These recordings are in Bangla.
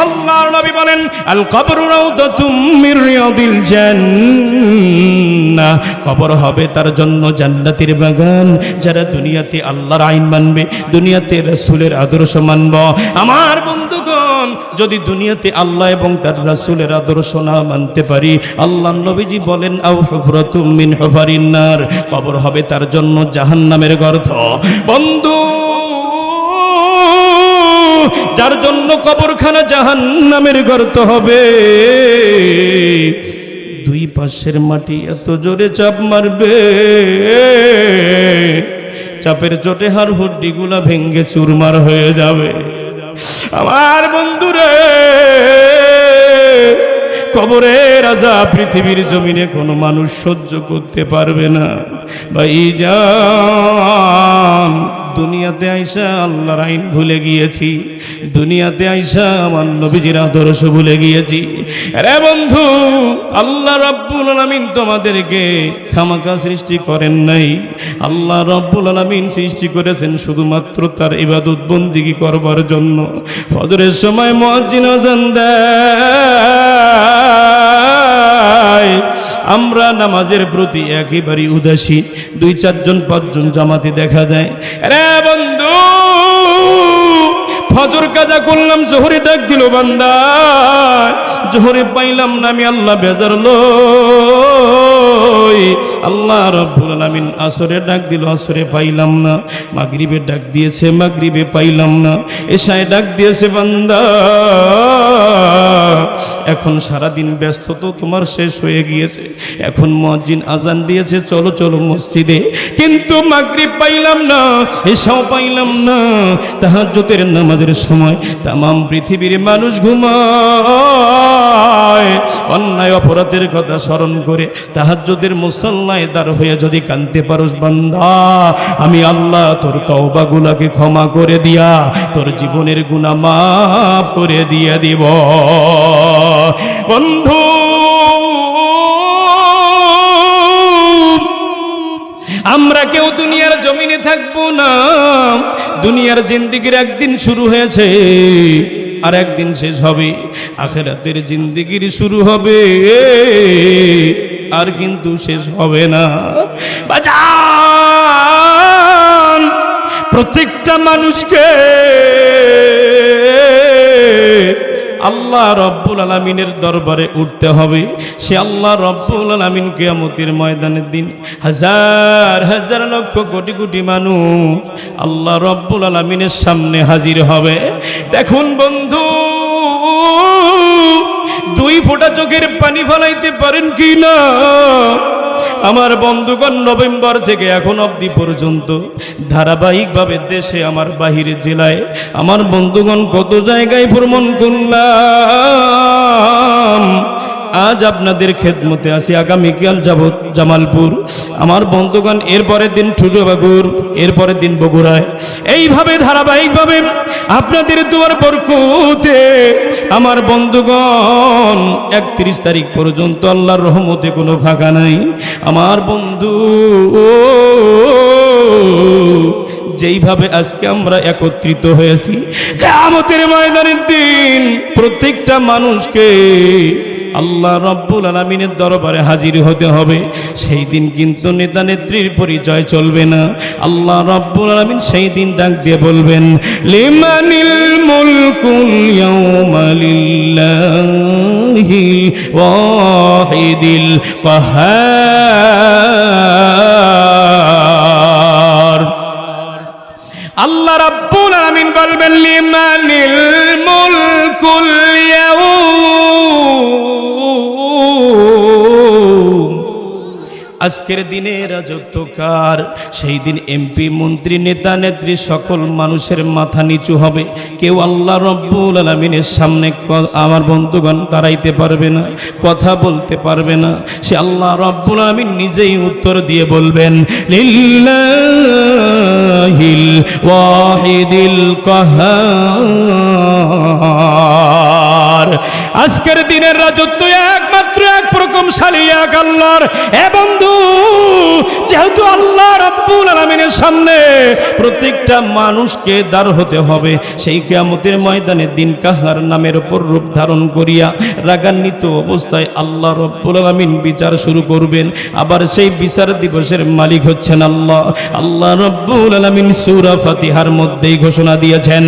আল্লাহর নবী বলেন আল কবরু রাউদাতুম মির রিয়াদিল জান্নাহ, কবর হবে তার জন্য জান্নাতের বাগান। যারা দুনিয়াতে আল্লাহর আইন মানবে, দুনিয়াতে রাসূলের আদর্শ মানবে। আমার বন্ধুগণ, যদি দুনিয়াতে আল্লাহ এবং তার রাসূলের আদর্শ না মানতে পারি, আল্লাহর নবীজি বলেন আও হুফরাতুম মিন হুফারিন নার, কবর হবে তার জন্য জাহান্নামের গর্ত। বন্ধু, যার জন্য কবরখানা জাহান্নামের গর্ত হবে, দুই পাশের মাটি এত জোরে চাপ মারবে, চাপের চোটে হাড় হুড্ডিগুলা ভেঙ্গে চুরমার হয়ে যাবে। আমার বন্ধুরে, কবরের আযাব পৃথিবীর জমিনে কোনো মানুষ সহ্য করতে পারবে না। ভাইজান, দুনিয়াতে আইসা আল্লাহর আইন ভুলে গিয়েছি, দুনিয়াতে আইসা আমার নবীজির আদর্শ ভুলে গিয়েছি। আরে বন্ধু, আল্লাহ রাব্বুল আলামিন তোমাদেরকে খামাখা সৃষ্টি করেন নাই। আল্লাহ রাব্বুল আলামিন সৃষ্টি করেছেন শুধুমাত্র তার ইবাদত বন্দেগী করবার জন্য। ফজরের সময় মুয়াজ্জিন আযান দেয়, আমরা নামাজের প্রতি একেবারে উদাসীন। 2-4 জন 5 জন জামাতে দেখা যায়। আরে বন্ধু, ফজর কাজা করলাম, জোহরে ডাক দিল বান্দা, জোহরে পাইলাম না, আমি আল্লাহ বেজার লই। আল্লাহ রাব্বুল আলামিন আসরে ডাক দিল, আসরে পাইলাম না। মাগরিবে ডাক দিয়েছে, মাগরিবে পাইলাম না। এশায় ডাক দিয়েছে, বান্দা এখন সারাদিন ব্যস্ত তো তোমার শেষ হয়ে গিয়েছে, এখন মুয়াজ্জিন আজান দিয়েছে, চলো চলো মসজিদে, কিন্তু মাগরিব পাইলাম না, এশাও পাইলাম না। তাহাজ্জুদের নামাজের সময় তামাম পৃথিবীর মানুষ ঘুমায়, অন্যায় অপরাধের কথা স্মরণ করে তাহাজ্জুদের মুসাল্লায় দাঁড় হয়ে যদি কাঁদতে পারোস বান্দা, আমি আল্লাহ তোর তওবাগুলোকে ক্ষমা করে দিয়া তোর জীবনের গুনাহ মাফ করে দিয়ে দিব। বন্ধু, আমরা কেউ দুনিয়ার জমিনে থাকবো না। দুনিয়ার জিন্দেগির একদিন শুরু হয়েছে, আর একদিন শেষ হবে। আখিরাতের জিন্দেগির শুরু হবে, আর কিন্তু শেষ হবে না। বাজান, প্রত্যেকটা মানুষকে আল্লাহ রব্বুল আলামিনের দরবারে উঠতে হবে। সে আল্লাহ রব্বুল আলামিন কিয়ামতের ময়দানের দিন হাজার হাজার লক্ষ কোটি কোটি মানুষ আল্লাহ রব্বুল আলামিনের সামনে হাজির হবে। দেখুন বন্ধু, 2 ফোঁটা চোখের পানি ফলাইতে পারেন কি না? আমার বন্ধুগণ, নভেম্বর থেকে এখন অবধি পর্যন্ত ধারাবাহিকভাবে দেশে, আমার বাহিরের জেলায়, আমার বন্ধুগণ কত জায়গায় ভ্রমণ করলাম। আজ আপনাদের খেদমতে আসি, আগামীকাল যাব জামালপুর, আমার বন্ধুগণ এরপরের দিন ঠুটোবাগুর, এরপরের দিন বগুড়ায়। এইভাবে ধারাবাহিকভাবে আপনাদের দুয়ার বরকতে আমার বন্ধুগণ 31 তারিখ পর্যন্ত আল্লাহর রহমতে কোনো ফাঁকা নাই। আমার বন্ধু, যেইভাবে আজকে আমরা একত্রিত হয়েছি, কিয়ামতের ময়দানের দিন প্রত্যেকটা মানুষকে আল্লাহ রব্বুল আলামিনের দরবারে হাজির হতে হবে। সেই দিন কিন্তু নেতা নেত্রীর পরিচয় চলবে না। আল্লাহ রব্বুল আলামিন সেই দিন ডাক দিয়ে বলবেন, লিমানিল মুলকুল ইয়াউমা লিল্লাহিল ওয়াহিদিল কাহ্হার। আল্লাহ রাব্বুল আলামিন বলবেন, লিমানিল মুলকুল আজকের দিনে রাজত্ব কার? সেই দিন এমপি, মন্ত্রী, নেতা নেত্রী সকল মানুষের মাথা নিচু হবে। কেউ আল্লাহ রব্বুল আলামিনের সামনে আমার বন্ধুগণ দাঁড়াইতে পারবে না, কথা বলতে পারবে না। সে আল্লাহ রব্বুল আলামিন নিজেই উত্তর দিয়ে বলবেন, লিল্লাহিল ওয়াহিদিল কাহ্হার। আজকের দিনের রাজত্ব একমাত্র এক প্রকমশালী এক আল্লাহর। এ বন্ধু, যেহেতু আল্লাহ রাব্বুল আলামিনের সামনে প্রত্যেকটা মানুষকে দাঁড় হতে হবে, সেই কিয়ামতের ময়দানে দিন কাহার নামের উপর রূপ ধারণ করিয়া রাগান্বিত অবস্থায় আল্লাহ রাব্বুল আলামিন বিচার শুরু করবেন। আবার সেই বিচার দিবসের মালিক হচ্ছেন আল্লাহ। আল্লাহ রাব্বুল আলামিন সূরা ফাতিহার মধ্যেই ঘোষণা দিয়েছেন,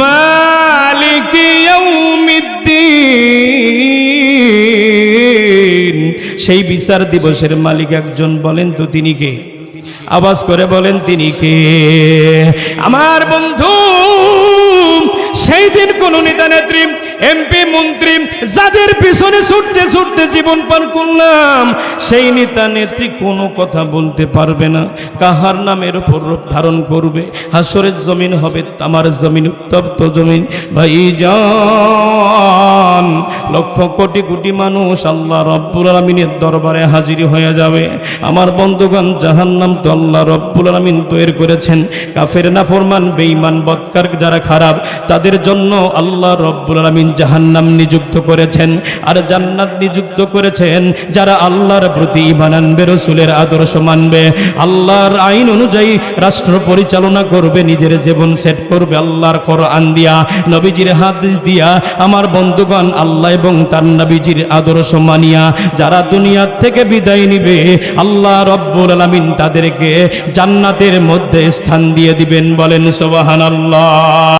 মালিকি ইয়াউমিদ্দিন। সেই বিচার দিবসের মালিক একজন, বলেন তো তিনি কে? আওয়াজ করে বলেন তিনি কে? আমার বন্ধু, সেই দিন কোন নেতা নেত্রী, এমপি, মন্ত্রী যাদের পিছনে ছুটতে ছুটতে জীবন পার করলাম, সেই নেতা নেত্রী কোনো কথা বলতে পারবে না। কাহার নামের উপর রূপ ধারণ করবে? হাসরের জমিন হবে তামার জমিন, উত্তপ্ত জমিন। ভাইজান, লক্ষ কোটি কোটি মানুষ আল্লাহ রাব্বুল আলামিনের দরবারে হাজির হয়ে যাবে। আমার বন্ধুগণ, জাহান্নাম তো আল্লাহ রাব্বুল আলামিন তৈরি করেছেন কাফের, নাফরমান, বেঈমান, বদকার যারা খারাপ, তাদের জন্য আল্লাহ রাব্বুল আলামিন জাহান্নাম নিযুক্ত করেছেন। আর জান্নাত নিযুক্ত করেছেন যারা আল্লাহর প্রতি ঈমান আনবে, রাসূলের আদর্শ মানবে, আল্লাহর আইন অনুযায়ী রাষ্ট্র পরিচালনা করবে, নিজের জীবন সেট করবে আল্লাহর কোরআন দিয়া, নবীজির হাদিস দিয়া। আমার বন্ধুগণ, আল্লাহ এবং তার নবীজির আদর্শ মানিয়া যারা দুনিয়া থেকে বিদায় নিবে, আল্লাহ রাব্বুল আলামিন তাদেরকে জান্নাতের মধ্যে স্থান দিয়ে দিবেন। বলেন সুবহানাল্লাহ।